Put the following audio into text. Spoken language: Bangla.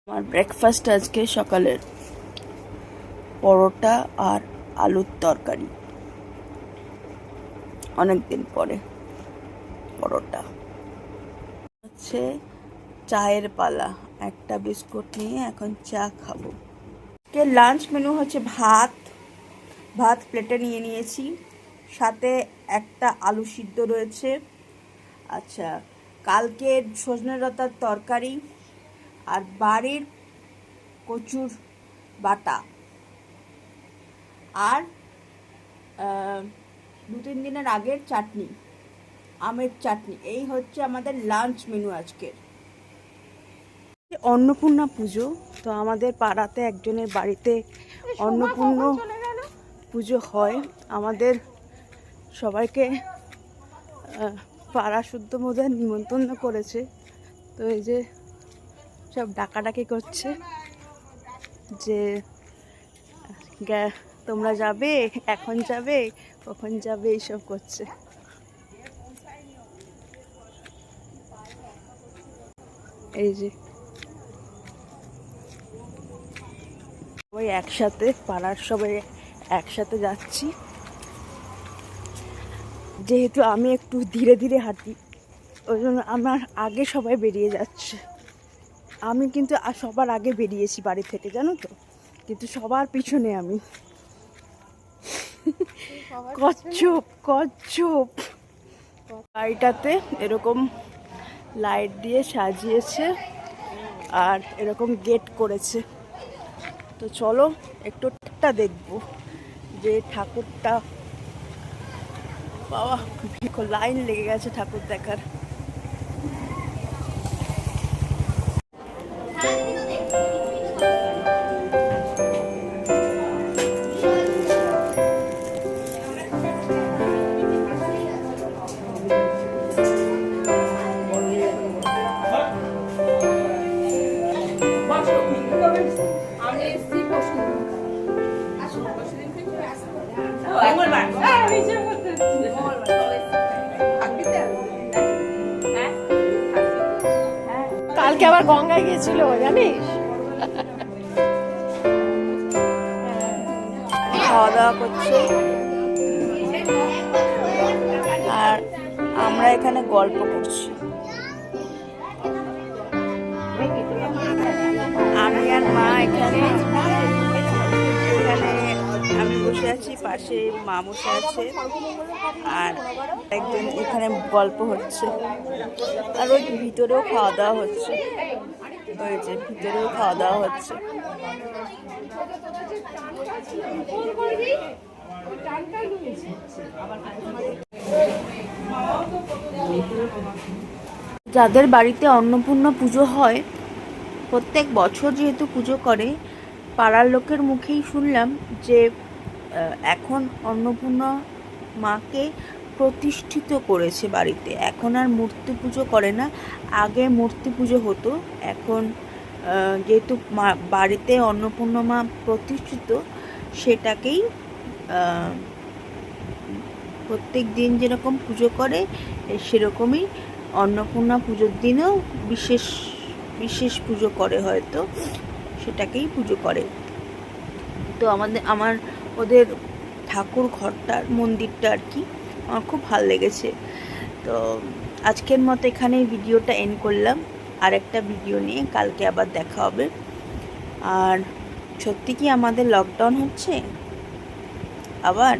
আমার ব্রেকফাস্ট আজকে সকালের পরোটা আর আলুর তরকারি। অনেকদিন পরে পরোটা হচ্ছে। চায়ের পালা, একটা বিস্কুট নিয়ে এখন চা খাবো। লাঞ্চ মেনু হচ্ছে ভাত প্লেটে নিয়ে নিয়েছি, সাথে একটা আলু সিদ্ধ রয়েছে। আচ্ছা, কালকের সজনে ডাঁটার তরকারি আর বাড়ির কচুর বাটা আর 2-3 দিনের আগের চাটনি, আমের চাটনি। এই হচ্ছে আমাদের লাঞ্চ মেনু আজকের। অন্নপূর্ণা পুজো তো আমাদের পাড়াতে একজনের বাড়িতে অন্নপূর্ণা পুজো হয়। আমাদের সবাইকে পাড়া শুদ্ধ বোধহয় নিমন্ত্রণ করেছে। তো এই যে সব ডাকাডাকি করছে যে তোমরা যাবে, এখন যাবে, কখন যাবে, এইসব করছে। এই যে সবাই একসাথে, পাড়ার সবাই একসাথে যাচ্ছি। যেহেতু আমি একটু ধীরে ধীরে হাঁটি, ওই জন্য আমার আগে সবাই বেরিয়ে যাচ্ছে। আমি কিন্তু সবার আগে বেরিয়েছি বাড়ি থেকে, জানো তো, কিন্তু সবার পিছনে আমি। কচ্ছপ বাড়িটাতে এরকম লাইট দিয়ে সাজিয়েছে আর এরকম গেট করেছে। তো চলো একটু দেখবো যে ঠাকুরটা। বাবা, লাইন লেগে গেছে ঠাকুর দেখার। কালকে আবার গঙ্গায় গিয়েছিল, জানিস? খাওয়া দাওয়া করছে আর আমরা এখানে গল্প করছি। আমি আর মা এখানে আমি বসে আছি, পাশে মা বসে আছে আর একজন এখানে গল্প হচ্ছে। আর ওই ভিতরেও খাওয়া দাওয়া হচ্ছে, ওই যে ভিতরেও খাওয়া দাওয়া হচ্ছে। যাদের বাড়িতে অন্নপূর্ণা পুজো হয়, প্রত্যেক বছর যেহেতু পুজো করে, পাড়ার লোকের মুখেই শুনলাম যে এখন অন্নপূর্ণা মাকে প্রতিষ্ঠিত করেছে বাড়িতে। এখন আর মূর্তি পুজো করে না, আগে মূর্তি পুজো হতো। এখন যেহেতু বাড়িতে অন্নপূর্ণা মা প্রতিষ্ঠিত, সেটাকেই প্রত্যেক দিন যেরকম পুজো করে সেরকমই অন্নপূর্ণা পুজোর দিনেও বিশেষ পুজো করে, হয়তো সেটাকেই পুজো করে। তো আমার ওদের ঠাকুর ঘরটার মন্দিরটা আর কি আমার খুব ভালো লেগেছে। তো আজকের মতো এখানেই ভিডিওটা এন্ড করলাম। আর একটা ভিডিও নিয়ে কালকে আবার দেখা হবে। আর সত্যি কি আমাদের লকডাউন হচ্ছে আবার?